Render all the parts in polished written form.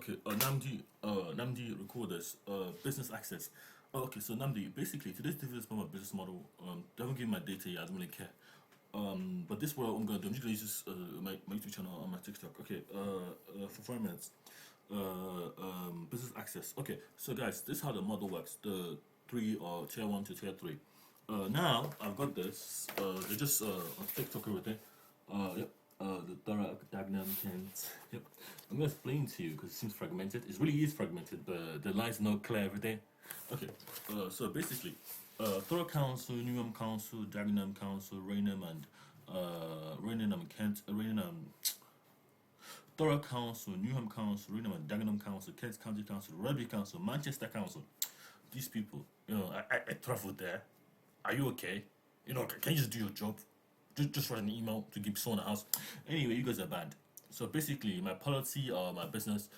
Okay, Namdi recorders, business access. Okay, so Namdi, basically today's video is about my business model. They haven't given my data yet. I don't really care. But this is what I'm gonna do. I'm just gonna use this my YouTube channel on my TikTok. Okay, for 5 minutes. Business access. Okay, so guys, this is how the model works. The three or tier 1 to tier 3. Now I've got this. They're just on TikTok everything. Yep. The thorough diagram can't. Yep. I'm gonna explain to you because it seems fragmented. It really is fragmented, but the lines are not clear everything. Okay. So basically, thorough council, Newham council, Dagenham council, Rainham and Rainham and Kent, Rainham. Thorough Council, Newham Council, Rainham and Dagenham Council, Kent County Council, Rugby Council, Manchester Council. These people, I traveled there. Are you okay? Can you just do your job? Just write an email to give someone a house. Anyway, you guys are banned. So basically, my policy or my business,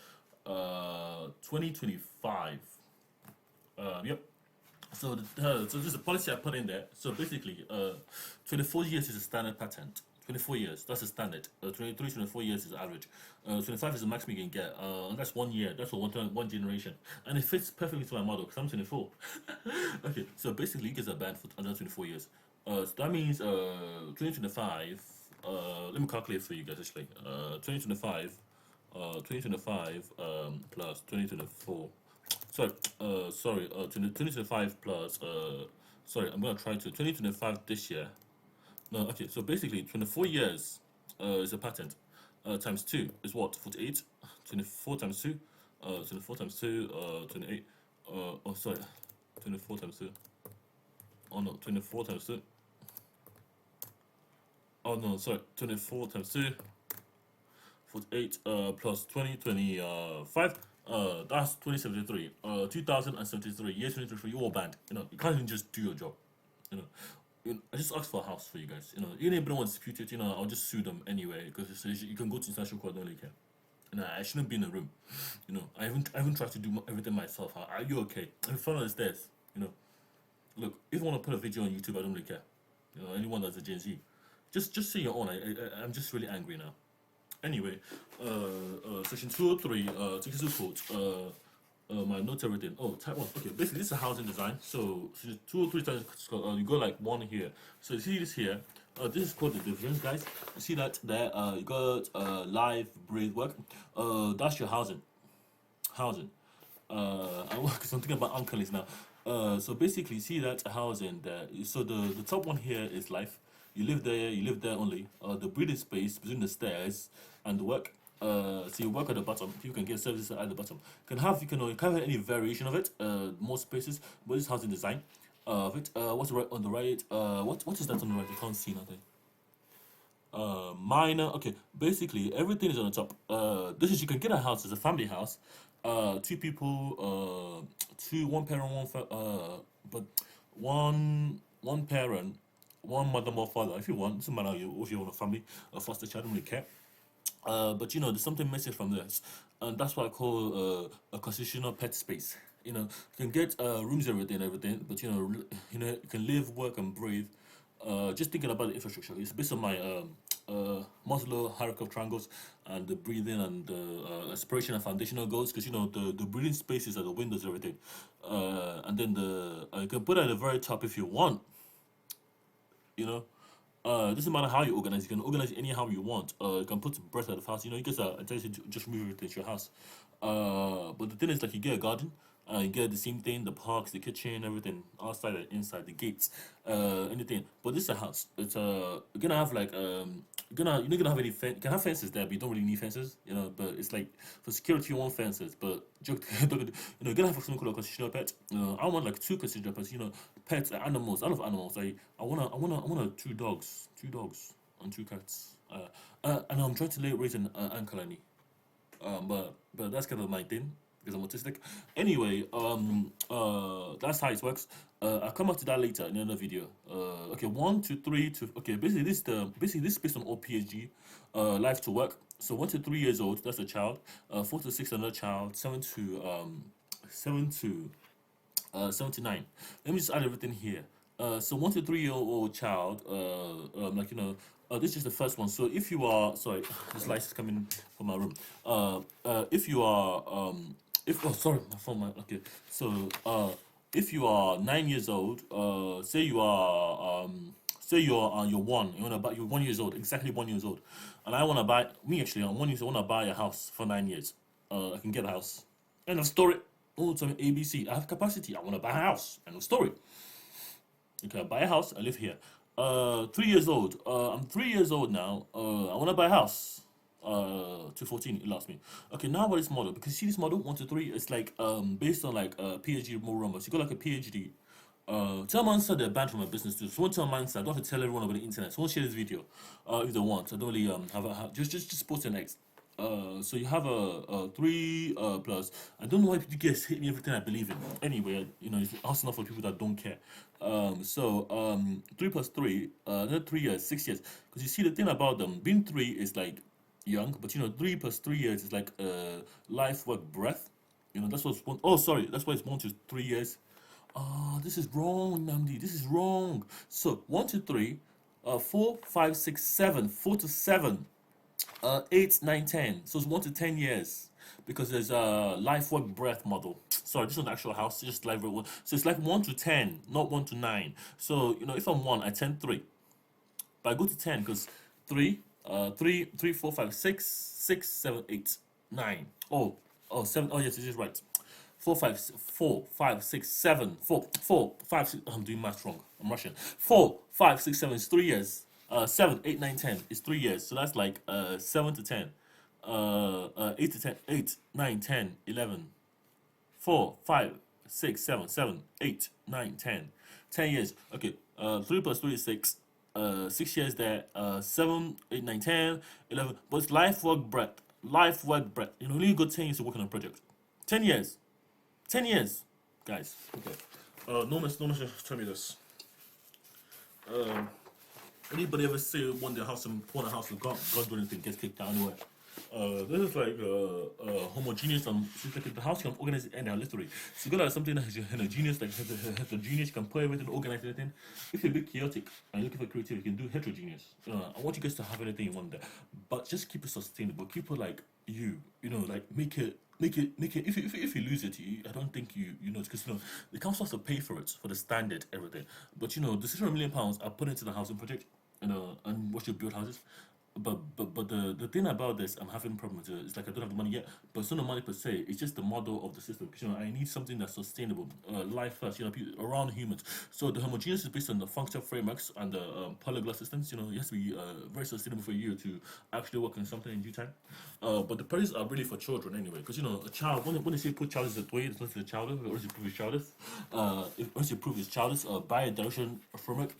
2025. Yep. So this is a policy I put in there. So basically, 24 years is a standard patent. 24 years, that's a standard. 23, 24 years is average. 25 is the maximum you can get. That's 1 year. That's for one generation. And it fits perfectly to my model because I'm 24. Okay, so basically, you guys are banned for another 24 years. So that means 2025. Let me calculate for you guys actually. 2025 plus 2024. Sorry, 2025 plus sorry, I'm gonna try to 2025 this year. No, okay, so basically 24 years is a patent. Times 2 is what? 48. 24 times 2. 24 times 2, 28. Oh, sorry. 24 times 2. Oh no, 24 times 2. Oh no, sorry. 24 times 2. 48 plus 2025. That's 2073. 2073. Year 2023. You're all banned. You can't even just do your job. I just asked for a house for you guys. Even if they don't want to dispute it, I'll just sue them anyway because you can go to international court. I don't really care. I shouldn't be in the room. I haven't tried to do everything myself. Are you okay? I'm fun on the stairs. Look, if you want to put a video on YouTube, I don't really care. Anyone that's a Gen Z, just say your own. I'm just really angry now. Anyway, section 203, technical code. My notes everything. Oh, type 1. Okay, basically this is a housing design. So 2 or 3 times you go like 1 here. So you see this here. This is called the divisions, guys. You see that there. You got live breathe work. That's your housing. Housing. Because I'm thinking about uncles now. So basically, you see that housing there. So the top one here is life. You live there only. The breathing space between the stairs and the work. So you work at the bottom. You can get services at the bottom. You can have any variation of it. More spaces, but this housing design of it. What's right on the right? What is that on the right? I can't see nothing. Minor. Okay, basically everything is on the top. This is, you can get a house. It's a family house. 2 people. One parent, but one parent, one mother, one father. If you want, doesn't matter if you want a family, a foster child, I don't really care. But there's something missing from this, and that's what I call a constitutional pet space. You can get rooms, everything, but you can live, work, and breathe. Just thinking about the infrastructure, it's based on my Maslow hierarchy of triangles and the breathing and the aspiration and foundational goals, because the breathing spaces are the windows, everything, and then you can put it at the very top if you want. Doesn't matter how you organize. You can organize it anyhow you want. You can put breth at the house. You guys are entitled to just move everything to your house. But the thing is, like, you get a garden. You get the same thing: the parks, the kitchen, everything outside and inside, the gates, anything. But this is a house. It's you're gonna have like you're not gonna have any fence. You can have fences there, but you don't really need fences. But it's like for security you want fences. But you're gonna have something called a constitutional pet. I want like 2 constitutional pets. Pets, animals. I love animals. I want 2 dogs, 2 dogs and 2 cats. And I'm trying to raise an ankle. But that's kind of my thing because I'm autistic. Anyway, that's how it works. I'll come back to that later in another video. Okay, 1 to 3 to basically this is based on OPHG, life to work. So 1 to 3 years old, that's a child. 4 to 6, another child. 7 to 9. Let me just add everything here. So 1 to 3 year old child, like this is the first one. So if you are, sorry, this light is coming from my room. If you are, if oh sorry, my phone, okay. So if you are 9 years old, say you are, say you're one, you're 1 years old, exactly 1 years old, and I want to buy me actually, I'm 1 year old, I want to buy a house for 9 years. I can get a house and I'll store it. Oh, so ABC, I have capacity. I want to buy a house and I'll store it. Okay, I buy a house. I live here. 3 years old. I'm 3 years old now. I want to buy a house. To 14, it lost me. Okay, now what is model? Because you see this model 1 to 3, it's like based on like PhD more numbers. You got like a PhD. Tell Mansa they're banned from my business too. So tell Mansa, I don't have to tell everyone over the internet. So share this video if they want. I don't really just post an X. So you have a 3 plus. I don't know why you guys hate me everything I believe in. Anyway, it's also not for people that don't care. 3 plus 3, not 3 years, 6 years. Because you see the thing about them, being 3 is like young, but 3 plus 3 years is like life, work, breath. That's what's one. Oh, sorry, that's why it's 1 to 3 years. This is wrong, Namdi. This is wrong. So 1 to 3, 4, 5, 6, 7, 4 to 7. 8, 9, 10. So it's 1 to 10 years because there's a life work breath model. Sorry, this is the actual house. It's just life work. So it's like 1 to 10, not 1 to 9. So if I'm 1, I 10 3, but I go to 10 because 3, 3, 4, 5, 6, 6, 7, 8, 9. Oh, 7. Oh yes, it is right. 4, 5, 4, 5, 6, 7, 4, 4, 5, 6. I'm doing math wrong. I'm Russian. 4, 5, 6, 7 is 3 years. 7, 8, 9, 10 is 3 years. So that's like 7 to 10. 8 to 10, 8, 9, 10, 11. 4, 5, 6, 7, 7, 8, 9, 10. 10 years. Okay. 3 plus 3 is 6. 6 years there. 7, 8, 9, 10, 11. But it's life work breadth. Life work breadth. Only you got 10 years to work on a project. 10 years. 10 years. Guys. Okay. No one should tell me this. Anybody ever say want their house and pawn a house and can't do anything, gets kicked out anywhere? This is like homogeneous and it's like the house can organize it anyhow, literally. So you got like something that is homogeneous, like heterogeneous, you can play with it, organize everything. If you're a bit chaotic and you're looking for creativity, you can do heterogeneous. I want you guys to have anything you want there, but just keep it sustainable. Keep it like like make it. If you lose it, I don't think because the council has to pay for it for the standard everything. But the £600 million I put into the housing project, and watch you build houses. But the thing about this, I'm having problems with it. It's like I don't have the money yet, but it's not the money per se. It's just the model of the system. Because I need something that's sustainable, life first. People, around humans. So the homogeneous is based on the functional frameworks and the polyglot systems. It has to be very sustainable for you to actually work on something in due time. But the projects are really for children anyway. Because a child, when they say put child as a way, it's not the child. Once you prove it's childish, once you prove it's childish, by a devolution framework.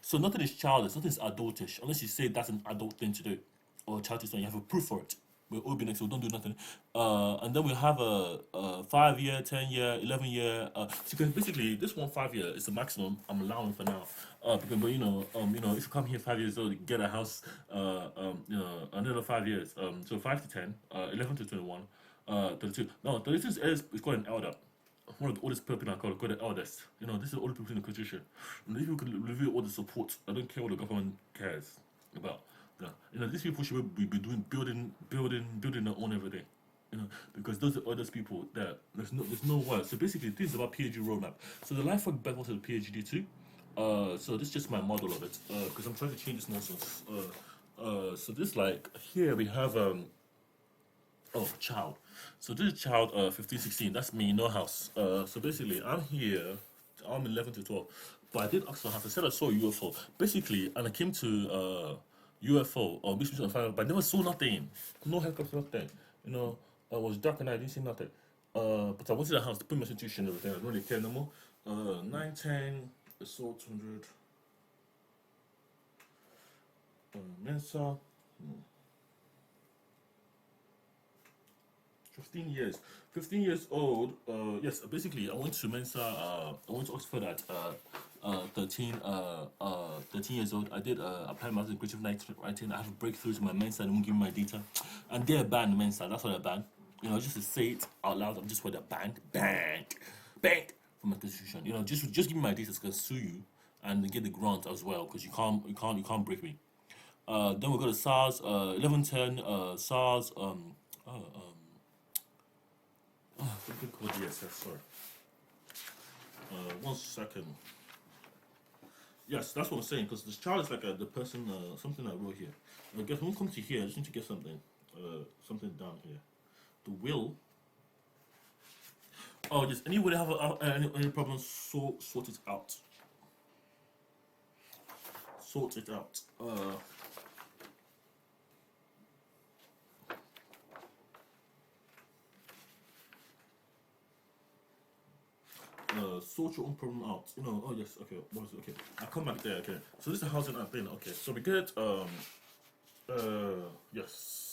So nothing is childish, nothing is adultish, unless you say that's an adult thing to do, or childish thing, you have a proof for it. With OBINexus, we don't do nothing. And then we have a 5 year, 10 year, 11 year. Because basically, this 5 year is the maximum I'm allowing for now. But if you come here 5 years old, you get a house. Another 5 years. So 5 to 10, 11 to 21, 32. No, 32 is called an elder. One of the oldest people I call the eldest. This is the oldest people in the constitution. And these people can review all the support. I don't care what the government cares about. These people should be doing building their own every day. Because those are others people that there's no word. So basically, this is about PhD roadmap. So the life work back was a PhD too. So this is just my model of it. Because I'm trying to change this nonsense. So this here we have child. So this is child 15, 16. That's me, no house. So basically, I'm here. I'm 11 to 12. But I did ask for house. I said I saw a UFO. Basically, and I came to UFO or Mission 5, but I never saw nothing. No helicopter, nothing. I was dark and I didn't see nothing. But I went to the house to put my institution and everything. I don't really care no more. 9, 10, I saw 200. Mensa. 15 years old. Yes, basically I went to Mensa. I went to Oxford at 13 years old. I did apply master in creative writing. I have a breakthrough to my Mensa and won't give me my data. And they're banned Mensa. That's what they're banned. Just to say it out loud, I'm just what they're banned. Banned from my constitution. Just give me my data. It's gonna sue you. and get the grant as well because you can't break me. Then we go to SARS 1110 SARS something called DSS. Sorry, 1 second. Yes, that's what I'm saying because this child is like the person something I wrote here. I guess when we come to here, I just need to get something something down here. The will. Oh, does anybody have any problems? Sort it out. Sort it out. Sort your own problem out. You know. Oh yes. Okay. What is it? Okay. I'll come back there. Okay. So this is the housing I've been. Okay. So we get yes.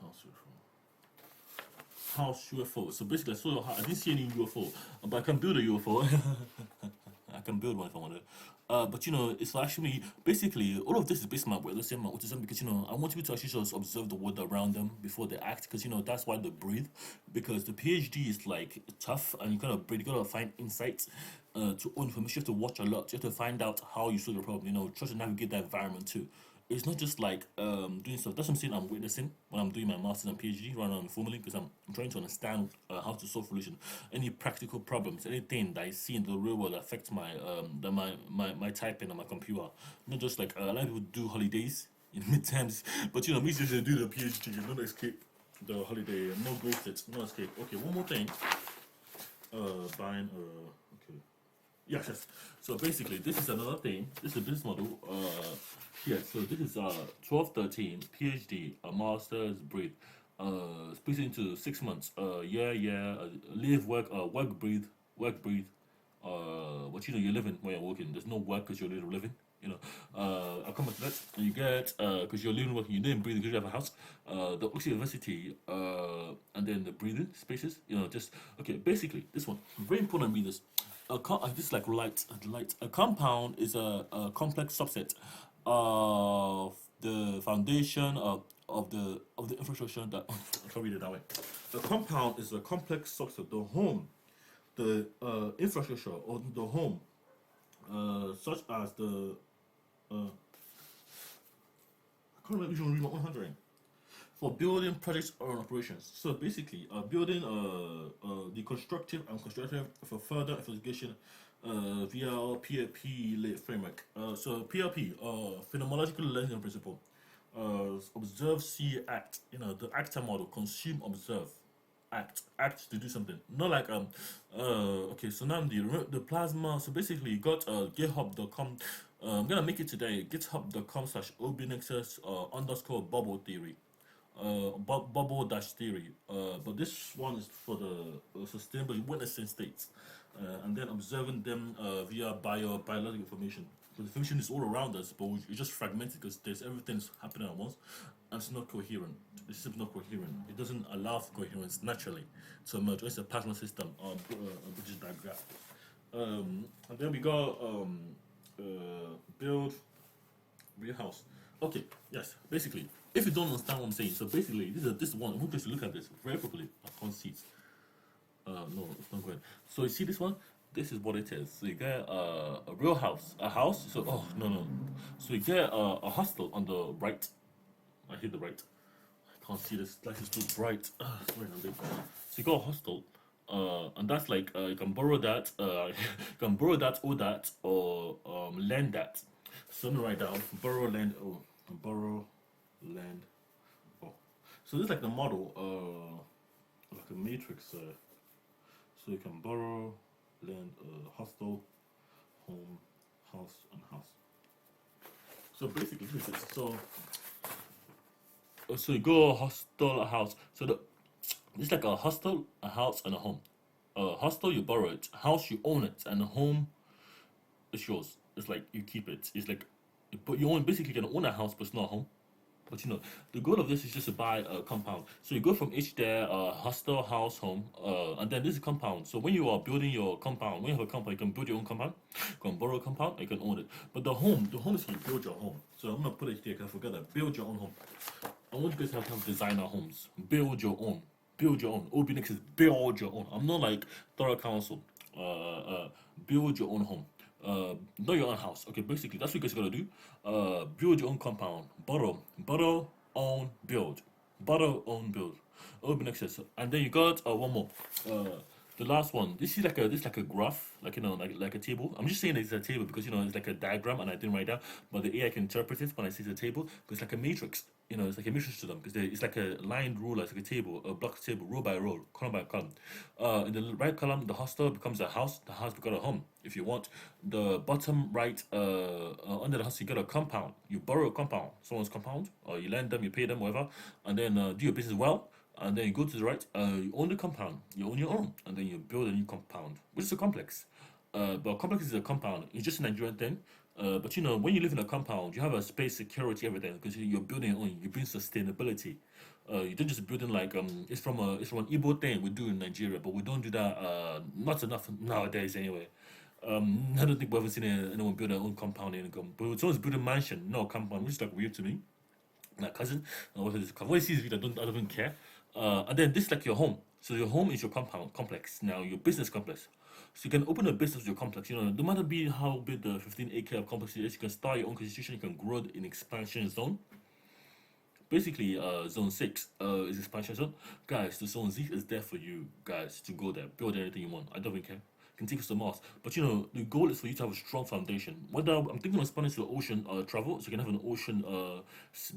House UFO. House UFO. So basically, I saw your house. I didn't see any UFO, but I can build a UFO. I can build one if I want to. But you know, it's actually basically all of this is based on my let's say my autism because you know I want people to actually just observe the world around them before they act because you know that's why they breathe because the PhD is like tough and you gotta breathe, you gotta find insights to own information. You have to watch a lot. You have to find out how you solve the problem. You know, try to navigate that environment too. It's not just like doing stuff. That's what I'm saying. I'm witnessing when I'm doing my master's and PhD right now informally because I'm trying to understand how to solve solution, any practical problems, anything that I see in the real world affects my my typing on my computer. Not just like a lot of people do holidays in midterms, but you know me just do the PhD and not escape the holiday, no ghosted, no escape. Okay, one more thing. Buying okay. Yes, yes. So basically, this is another thing. This is a business model. Yeah. So this is 1213 PhD, a master's breathe. Split into 6 months. Yeah. Live, work, breathe, work, breathe. But you know, you're living when you're working. There's no work because you're living. You know, I'll come back to that. And you get because you're living, working, you didn't breathe because you have a house. The Oxford University, and then the breathing spaces. You know, just okay. Basically, this one very important. To read this. This is like light. A compound is a complex subset of the foundation of the infrastructure that I can't read it that way. The compound is a complex subset. The home, the infrastructure or the home, such as the I can't remember read my 100 for building projects or operations. So basically, building the constructive and constructive for further investigation via PLP framework. So PLP, phenomenological learning principle. Observe, see, act. You know the actor model. Consume, observe, act to do something. Not like okay. So now the plasma. So basically, you got GitHub.com. I'm gonna make it today. GitHub.com/OBINexus underscore bubble theory bubble dash theory. But this one is for the sustainable witnessing states, and then observing them via biological information. So the information is all around us, but we just fragmented because there's everything's happening at once, and it's not coherent. The system's not coherent. It doesn't allow for coherence naturally to emerge. It's a plasma system, which is diagram. And then we go build real house. Okay, yes. Basically, if you don't understand what I'm saying, so basically, this one. I want you to look at this very quickly. I can't see it. No, it's not good. So you see this one? This is what it is. So you get a real house, a house. So oh no. So you get a hostel on the right. I hit the right. I can't see this. Light is too bright. Sorry, I'm late. So you got a hostel. And that's like you can borrow that, you can borrow that or that, or lend that. So let me write down borrow, lend, oh, borrow, lend, oh. So this is like the model, like a matrix. So you can borrow, lend, hostel, home, house, and house. So basically, this is so. So you go a hostel, a house. So it's like a hostel, a house, and a home. Hostel you borrow it, house you own it, and a home is yours. It's like you keep it. It's like, but you own basically can own a house, but it's not a home. But you know, the goal of this is just to buy a compound. So you go from each there, hostel, house, home, and then this is compound. So when you are building your compound, when you have a compound, you can build your own compound. You can borrow a compound, you can own it. But the home is you build your home. So I'm gonna put it here because I forgot that. Build your own home. I want you guys to have designer homes. Build your own. build your own. OBINexus, build your own. I'm not like thorough council. Build your own home. Not your own house. Okay, basically that's what you guys gotta do. Build your own compound. Borrow, own, build. Borrow, own, build. OBINexus, and then you got one more. The last one. This is like a graph, like like a table. I'm just saying it's a table because it's like a diagram, and I didn't write down, but the AI can interpret it when I say it's a table because it's like a matrix. It's like a matrix to them because it's like a lined ruler, it's like a table, a block table, row by row, column by column. In the right column, the hostel becomes a house. The house becomes a home. If you want the bottom right, under the house, you got a compound. You borrow a compound, someone's compound, or you lend them, you pay them, whatever, and then do your business well. And then you go to the right, you own the compound, you own your own, and then you build a new compound, which is a complex. But complex is a compound. It's just a Nigerian thing. But when you live in a compound, you have a space, security, everything, because you're building your own. You bring sustainability. You don't just building like it's from an Igbo thing we do in Nigeria, but we don't do that. Not enough nowadays anyway. I don't think we've ever seen anyone build their own compound in income. But someone's building a mansion, no compound, which is like weird to me. My cousin, when he sees video, I don't even care. And then this is like your home. So your home is your compound complex. Now your business complex. So you can open a business with your complex. No matter be how big the 15 acre of complex is, you can start your own constitution. You can grow it in expansion zone. Basically, zone 6 is expansion zone. Guys, the zone Z is there for you guys to go there, build anything you want. I don't even care. You can take us to Mars. But the goal is for you to have a strong foundation. Whether I'm thinking of expanding to the ocean travel, so you can have an ocean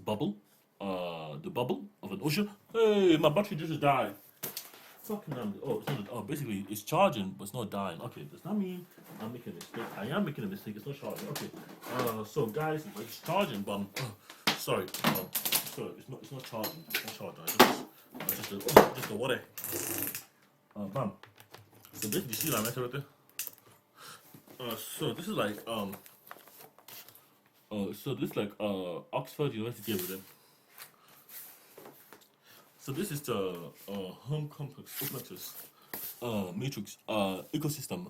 bubble. The bubble of an ocean. Hey, my battery just died. Fucking basically it's charging but it's not dying. Okay, does that mean I'm making a mistake? I am making a mistake. It's not charging. Okay. So guys, it's charging, but sorry. Sorry, it's not charging. It's not charging. Just the water. Bam. So this, you see that metal right there? So this is like Oxford University over there. So this is the home complex matrix ecosystem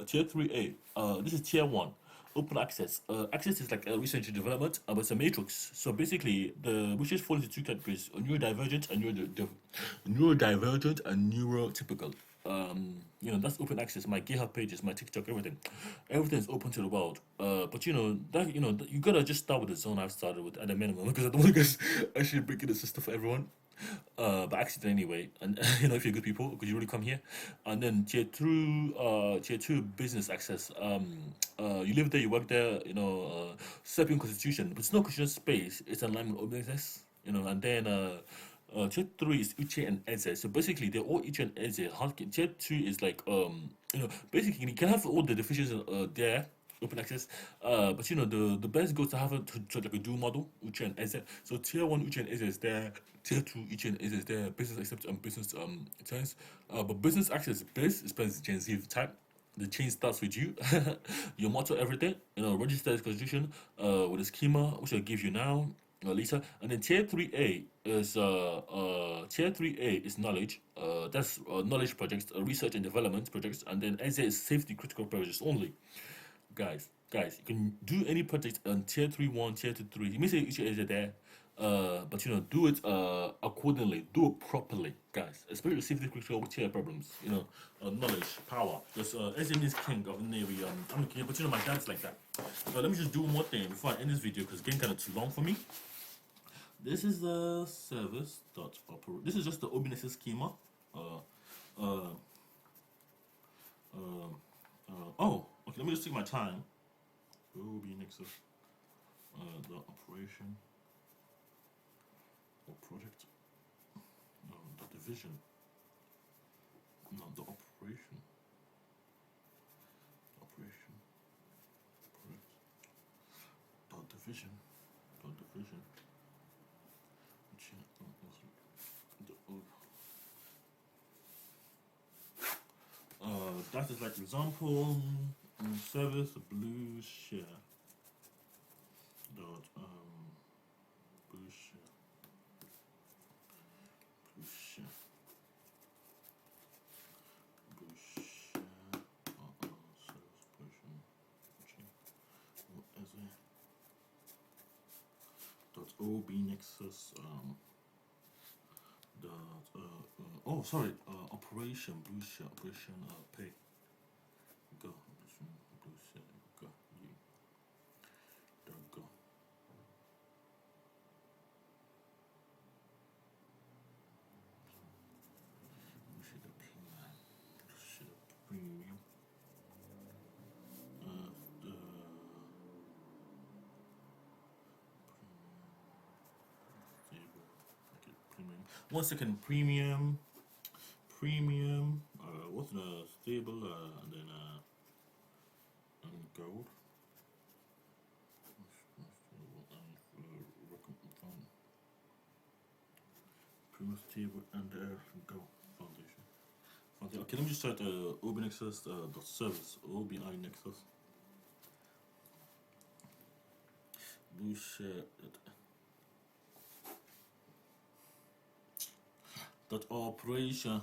tier 3A. This is tier 1 open access. Access is like a research and development, but it's a matrix. So basically, which is fall into two categories: neurodivergent and neurodivergent and neurotypical. That's open access. My GitHub pages, my TikTok, everything is open to the world. But you gotta just start with the zone I've started with at a minimum because I don't want to guys actually breaking the system for everyone. But accident anyway, and if you're good people, could you really come here? And then tier two business access. You live there, you work there, set your constitution, but it's not constitutional space. It's alignment with OBINexus, and then tier 3 is Uche and Eze. So basically, they're all Uche and Eze. Tier 2 is like basically you can have all the definitions there. Open access, but the best goes to have to like a dual model, Uche and Eze. So tier 1 Uche and Eze is there, tier 2 Uche and Eze is there, business accept and business terms. But business access base is Gen Z type. The chain starts with you, your motto, everything. Register as constitution with a schema, which I'll give you now, Lisa. And then tier 3A is knowledge. That's knowledge projects, research and development projects, and then Eze is safety critical projects only. Guys, you can do any project on tier 3-1, tier 2-3. You may say each is there, but do it accordingly, do it properly, guys. Especially safety critical tier problems. Knowledge, power. Because SM is king of the navy. I'm okay, but my dad's like that. So let me just do one more thing before I end this video because it's getting kind of too long for me. This is the service.operate. This is just the OBINexus schema. Okay, let me just take my time. OBINexus, the operation or project, the division, no, the operation, project, the division, that is like example. Service blue share dot blue share service portion dot OBINexus oh, sorry, operation, blue share, operation, pay, go, blue share, go, you, there we go. Blue share the premium, blue share premium, the premium. 1 second, premium, what's the stable, and then and gold. Premium stable and go foundation. Okay, let me just start OBINexus dot service OBINexus bullshit dot operation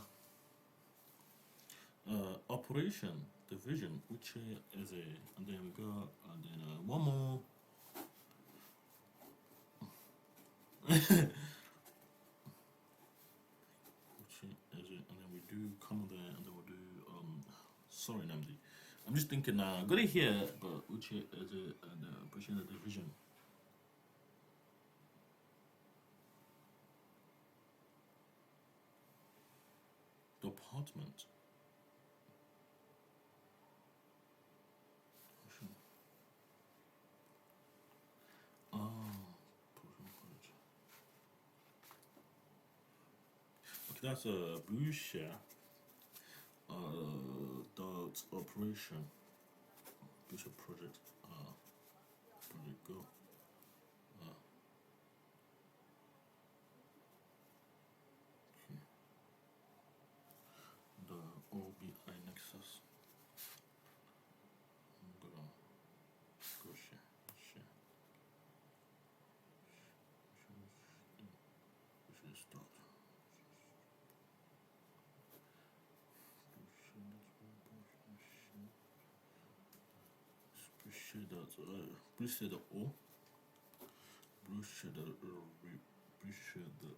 operation division, which is a, and then we go, and then one more. Which is it, and then we do come there, and then we'll do sorry, Namdi. I'm just thinking got it here, but which is it, and operation division. Department. Okay, that's a blue share dot operation blue share project project go the OBINexus go share start. Blue shade O, blue shade blue shade go.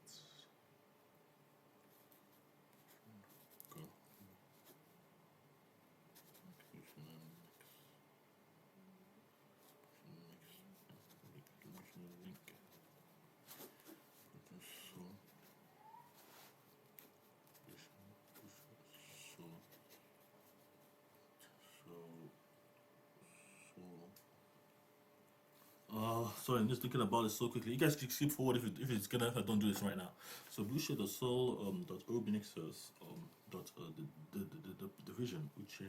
Sorry, I'm just thinking about it so quickly. You guys can skip forward if it's gonna, if I don't do this right now. So blue shade the soul dot OBINexus dot the division, which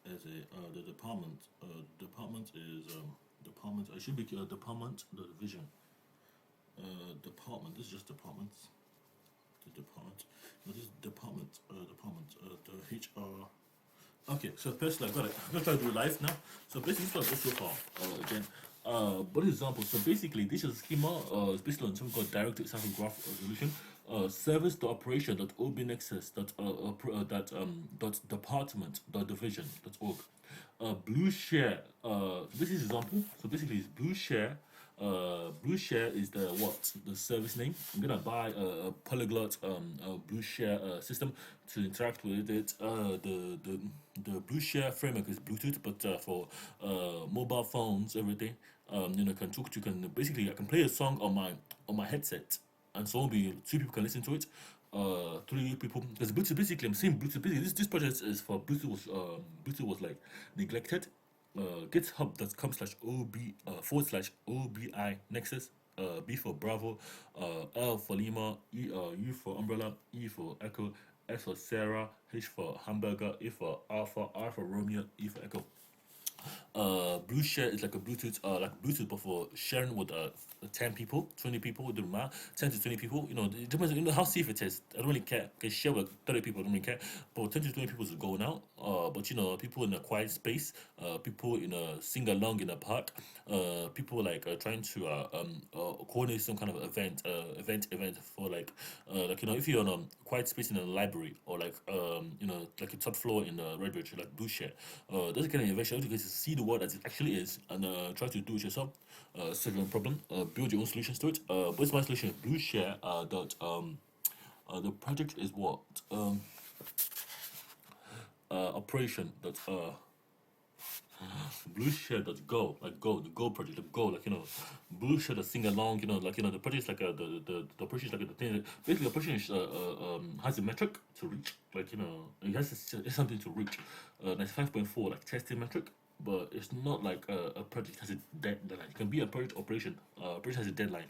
is a the department. Department is department. I should be department the division. Department. This is just departments. The department. No, this is department. The HR. Okay, so first I got it. I'm gonna try to do it live now. So basically, this is what I got so far. Again, but example. So basically, this is a schema. It's based on something called direct example graph resolution. Service to operation dot OBINexus dot department dot division dot org. Blue share. This is example. So basically, it's blue share. Blue share is the what? The service name. I'm gonna buy a polyglot blue share system to interact with it. The blue share framework is Bluetooth, but for mobile phones, everything. You know, can talk to, can basically, I can play a song on my headset, and so be 2 people can listen to it. 3 people, because Bluetooth, basically I'm saying Bluetooth, basically this project is for Bluetooth was like neglected. GitHub.com/ob /OBINexus, B for Bravo, L for Lima, U for Umbrella, E for Echo, S for Sarah, H for Hamburger, A for Alpha, R for Romeo, E for Echo. Blue share is like a Bluetooth, like Bluetooth, but for sharing with 10 people, 20 people, it doesn't matter. 10 to 20 people, you know, it depends, you know, how safe it is. I don't really care. Can share with 30 people, I don't really care. But 10 to 20 people is going out. But you know, people in a quiet space, people in a sing along in a park, people like trying to coordinate some kind of event for like, you know, if you're in a quiet space in a library, or like you know, like a top floor in a Redbridge, like Blue share. That's kind of invention. You guys see the world as it actually is, and try to do it yourself. Solve your own problem. Build your own solutions to it. But it's my solution. Blue share dot The project is what operation that blue share that go like go the go project the go like blue share that sing along like the project is like the operation is like the thing basically the operation is, has a metric to reach like it has it's something to reach 95.4 like testing metric, but it's not like a project has a deadline. It can be a project operation. Project has a deadline,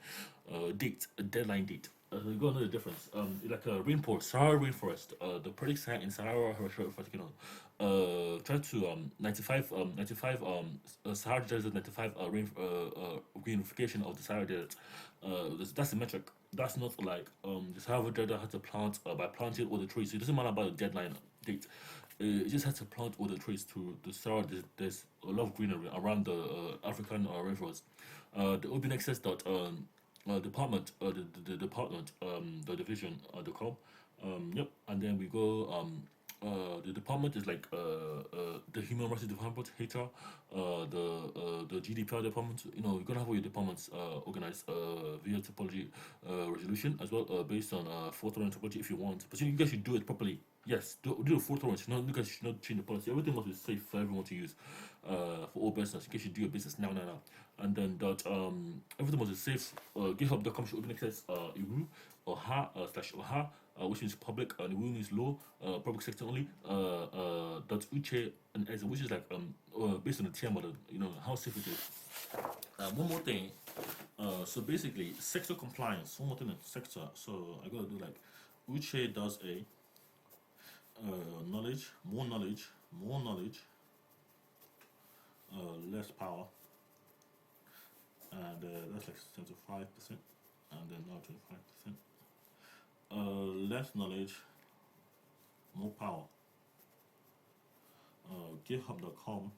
date, a deadline date. You gotta know the difference. Like a rainforest, Sahara rainforest. The project site in Sahara rainforest, try to 95 Sahara desert 95 greenification of the Sahara desert. That's the metric. That's not like the Sahara desert has to plant by planting all the trees. So it doesn't matter about the deadline date. It just has to plant all the trees to the Sahara. There's a lot of greenery around the African rainforest. The OBINexus department, the department, the division, the com. Yep, and then we go. The department is like the human rights department, HR, the GDPR department. You're gonna have all your departments organized via topology resolution as well, based on fourth order topology if you want. But you guys should do it properly. Yes, do a fourth order. You guys should not change the policy. Everything must be safe for everyone to use for all business. You guys should do your business now. And then that everything must be safe. GitHub.com should open access iru or ha slash or ha, which is public and iru is law, public sector only. That uche and as which is like based on the tier model. How safe it is. One more thing. So basically, sector compliance. One more thing in sector. So I gotta do like uche does a knowledge, more knowledge, less power, and that's like 75%, and then now 25%. Less knowledge, more power. GitHub.com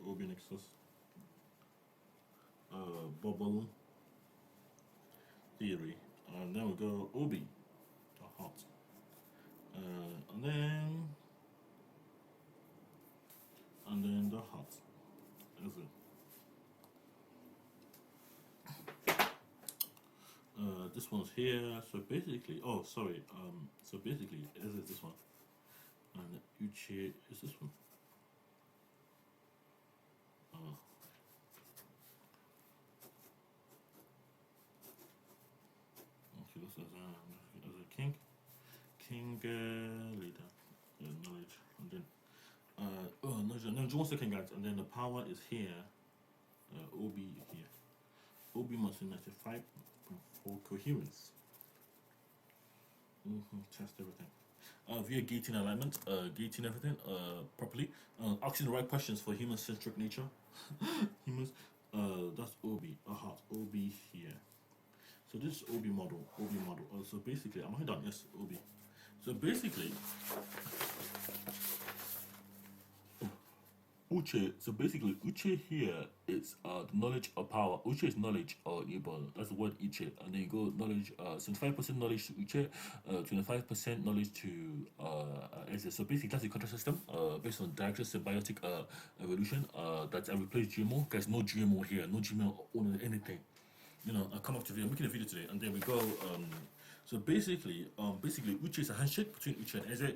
/OBINexus bubble theory. And then we go OB, the hot. And then the hot. Is it? This one's here. So basically, so basically, is it this one? And Uchi is this one. Okay, this is a king leader, knowledge, and then knowledge, and then 1 second, guys, and then the power is here, OB here. OB must be 95.4 coherence. Test everything. Via gating alignment, gating everything properly, asking the right questions for human-centric nature. Humans, that's OB, OB here. So this is OB model. So basically, am I done? Yes, OB. So basically, Uche. So basically, Uche here is the knowledge of power. Uche is knowledge or Ibon. That's the word Uche. And then you go knowledge. 75% knowledge to Uche, 25% knowledge to Eze. So basically, that's the contract system based on direct symbiotic evolution. That I replace GMO. Guys, no GMO here. No GMO on anything. I come up to video. I'm making a video today, and then we go. So basically, Uche is a handshake between Uche and Eze.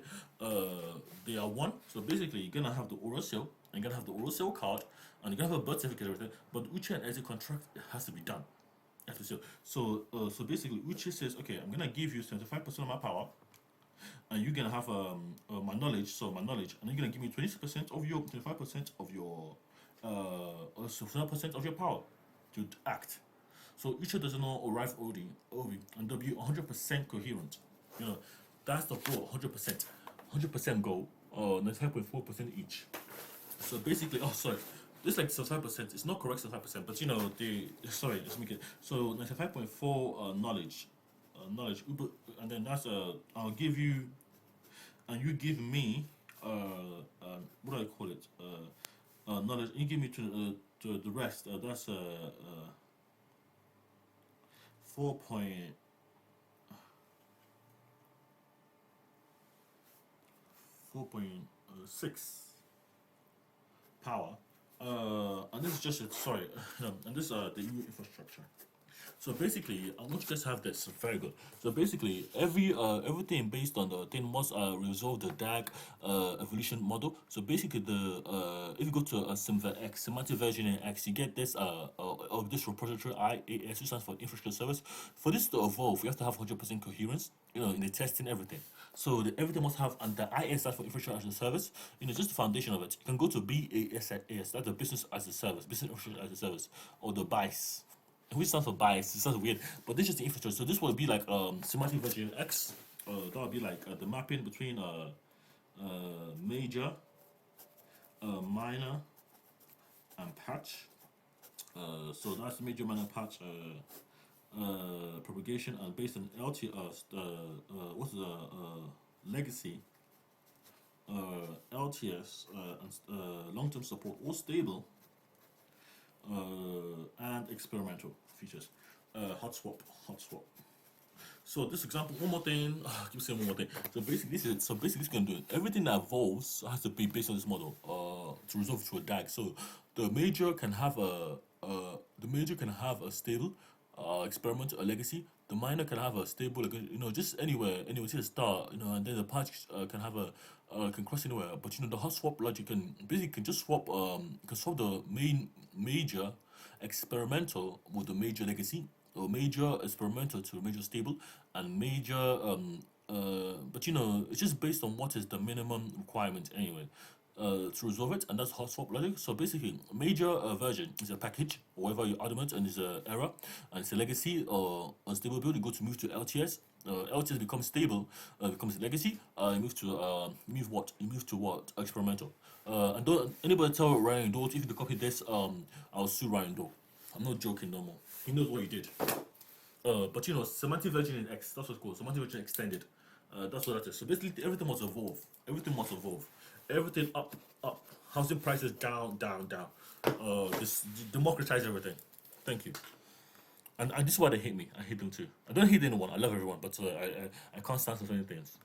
They are one. So basically, you're gonna have the oral seal, and you're gonna have the oral seal card, and you're gonna have a birth certificate and everything. But Uche and Eze contract has to be done. So basically, Uche says, okay, I'm gonna give you 75% of my power, and you're gonna have my knowledge. So my knowledge, and you're gonna give me 20% of your 25% of your 7% of your power to act. So Uche doesn't know arrive OB, and they'll be 100% coherent. That's the goal, 100% goal, 95.4% each. So basically, this like 75%. It's not correct 75%, but let's make it. So 95.4 knowledge, and then that's I'll give you, and you give me what do I call it? Knowledge. You give me to the rest. That's 4.6 power. And this is just and this the new infrastructure. So basically, I want you guys to have this. Very good. So basically, everything based on the thing must resolve the DAG evolution model. So basically, the if you go to a semantic version in X, you get this of this repository IAS, which stands for infrastructure service. For this to evolve, you have to have 100% coherence. In the testing everything. So everything must have, and the IS stands for infrastructure as a service. Just the foundation of it. You can go to BAS, that's the business as a service, business infrastructure as a service, or the BICE, which stands for BICE. It sounds weird, but this is the infrastructure. So this would be like semantic version X. That would be like the mapping between major, minor, and patch. So that's major, minor, patch. Propagation, and based on what's the legacy, LTS, and long-term support, all stable, and experimental features. Hot swap. So this example, one more thing. I keep saying one more thing. So basically, this can do it. Everything that evolves has to be based on this model to resolve to a DAG. So the major can have a stable experiment, a legacy. The minor can have a stable, just anywhere, to the start, and then the patch can have can cross anywhere. But the hot swap logic can just swap, the major experimental with the major legacy, or major experimental to major stable, and major but it's just based on what is the minimum requirement anyway to resolve it, and that's hot swap logic. So basically, major version is a package, or whatever you augment, and is an error, and it's a legacy or unstable build. You go to move to LTS. LTS becomes stable, becomes legacy. You move to what? Experimental. And don't anybody tell Ryan Doe if you copy this, I'll sue Ryan Doe. I'm not joking no more. He knows what he did. But semantic version in X, that's what's called. Semantic version extended. That's what that is. So basically, everything must evolve. Everything up. Housing prices down. This democratize everything. Thank you. And this is why they hate me. I hate them too. I don't hate anyone. I love everyone, but I can't stand for certain things.